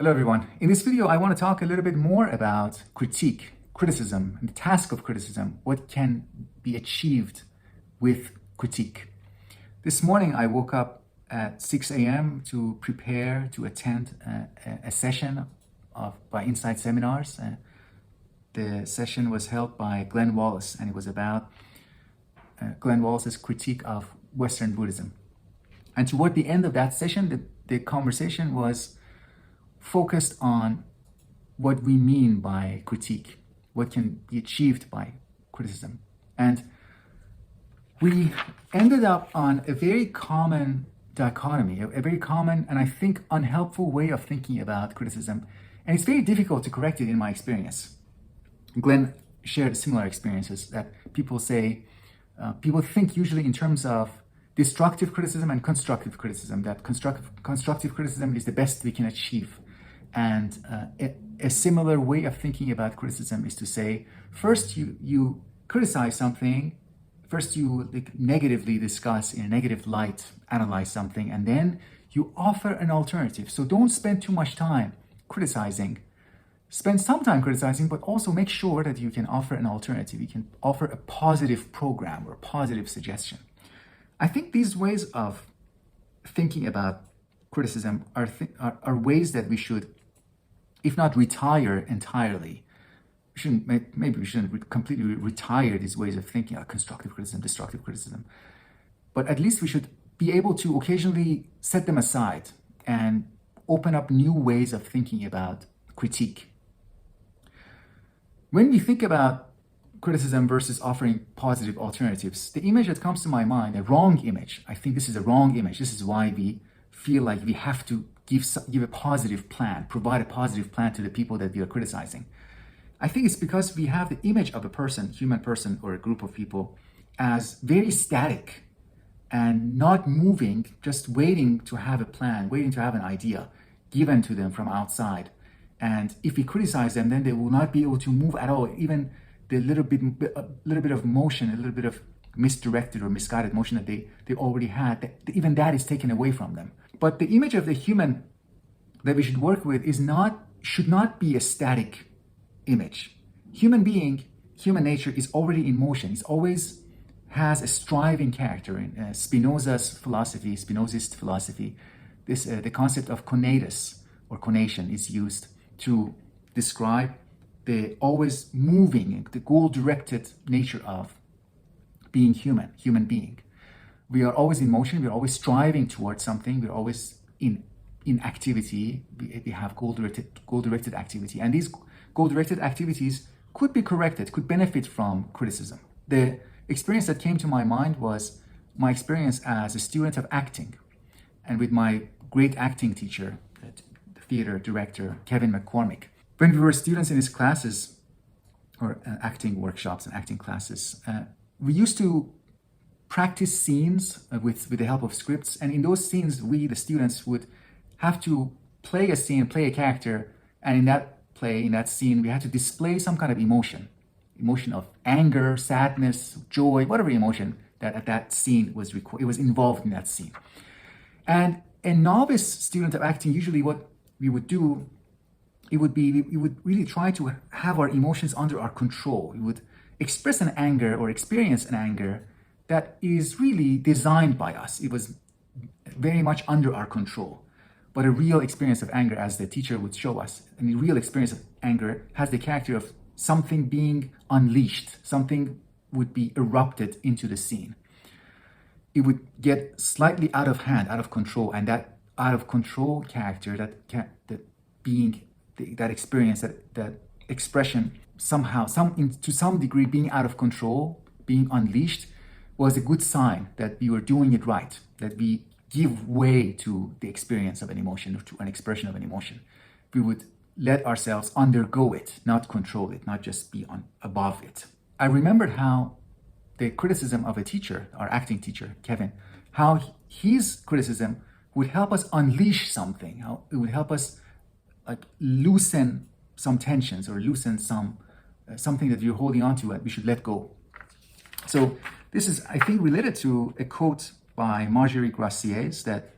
Hello everyone. In this video, I want to talk a little bit more about critique, criticism, and the task of criticism, what can be achieved with critique. This morning, I woke up at 6 a.m. to prepare to attend a session by Insight Seminars. The session was held by Glenn Wallis, and it was about Glenn Wallis's critique of Western Buddhism. And toward the end of that session, the conversation was focused on what we mean by critique, what can be achieved by criticism. And we ended up on a very common dichotomy, a very common and I think unhelpful way of thinking about criticism. And it's very difficult to correct it in my experience. Glenn shared similar experiences that people say, people think usually in terms of destructive criticism and constructive criticism, that constructive criticism is the best we can achieve. And a similar way of thinking about criticism is to say, first you criticize something, first you negatively discuss in a negative light, analyze something, and then you offer an alternative. So don't spend too much time criticizing. Spend some time criticizing, but also make sure that you can offer an alternative. You can offer a positive program or a positive suggestion. I think these ways of thinking about criticism are ways that we should, if not retire entirely, maybe we shouldn't completely retire these ways of thinking, constructive criticism, destructive criticism, but at least we should be able to occasionally set them aside and open up new ways of thinking about critique. When we think about criticism versus offering positive alternatives, the image that comes to my mind, a wrong image, I think this is a wrong image. This is why we feel like we have to give a positive plan, provide a positive plan to the people that we are criticizing. I think it's because we have the image of a person, human person, or a group of people as very static and not moving, just waiting to have a plan, waiting to have an idea given to them from outside. And if we criticize them, then they will not be able to move at all. Even the little bit of motion, a little bit of misdirected or misguided motion that they already had, even that is taken away from them. But the image of the human that we should work with should not be a static image. Human nature is already in motion. It always has a striving character. In Spinozas philosophy, Spinozist philosophy, the concept of conatus or conation is used to describe the always moving, the goal-directed nature of being human being. We are always in motion. We're always striving towards something. We're always in activity. We have goal-directed activity. And these goal-directed activities could be corrected, could benefit from criticism. The experience that came to my mind was my experience as a student of acting, and with my great acting teacher, the theater director, Kevin McCormick. When we were students in his classes, or acting workshops and acting classes, we used to practice scenes with the help of scripts. And in those scenes, we, the students, would have to play a scene, play a character. And in that scene, we had to display some kind of emotion of anger, sadness, joy, whatever emotion that at that scene was involved in that scene. And a novice student of acting, usually what we would do, we would really try to have our emotions under our control. We would express an anger or experience an anger that is really designed by us. It was very much under our control. But a real experience of anger, as the teacher would show us, and the real experience of anger has the character of something being unleashed, something would be erupted into the scene. It would get slightly out of hand, out of control, and that out of control character, that experience, that expression, somehow, to some degree, being out of control, being unleashed, was a good sign that we were doing it right, that we give way to the experience of an emotion or to an expression of an emotion. We would let ourselves undergo it, not control it, not just be above it. I remembered how the criticism of a teacher, our acting teacher, Kevin, how his criticism would help us unleash something, how it would help us loosen some tensions or loosen something that you're holding on to and we should let go. So this is, I think, related to a quote by Marjorie Graciers that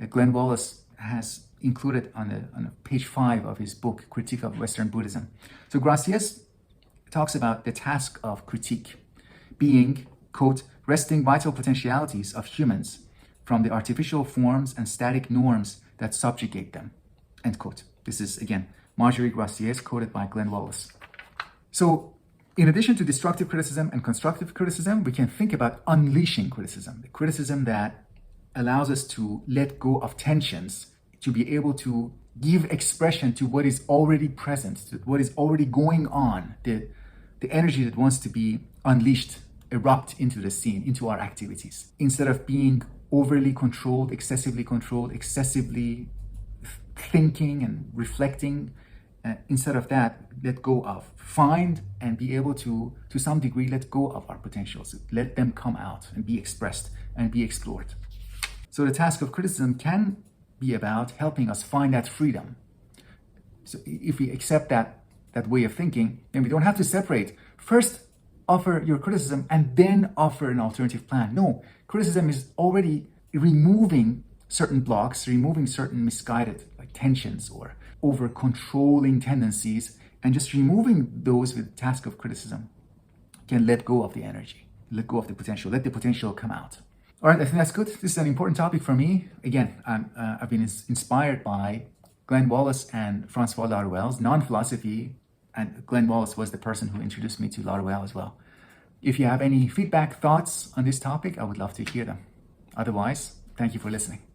Glenn Wallis has included on page 5 of his book, Critique of Western Buddhism. So Gracias talks about the task of critique being, quote, wresting vital potentialities of humans from the artificial forms and static norms that subjugate them, end quote. This is, again, Marjorie Gracias, quoted by Glenn Wallis. So in addition to destructive criticism and constructive criticism, we can think about unleashing criticism, the criticism that allows us to let go of tensions, to be able to give expression to what is already present, to what is already going on, the energy that wants to be unleashed, erupt into the scene, into our activities, instead of being overly controlled, excessively thinking and reflecting. Instead of that, let go of, find and be able to some degree, let go of our potentials, let them come out and be expressed and be explored. So the task of criticism can be about helping us find that freedom. So if we accept that way of thinking, then we don't have to separate. First, offer your criticism and then offer an alternative plan. No, criticism is already removing certain blocks, removing certain misguided tensions or over controlling tendencies, and just removing those with the task of criticism can let go of the energy, let go of the potential, let the potential come out. All right, I think that's good. This is an important topic for me. Again, I've been inspired by Glenn Wallis and Francois Laruelle's non-philosophy, and Glenn Wallis was the person who introduced me to Laruelle as well. If you have any feedback, thoughts on this topic, I would love to hear them. Otherwise, thank you for listening.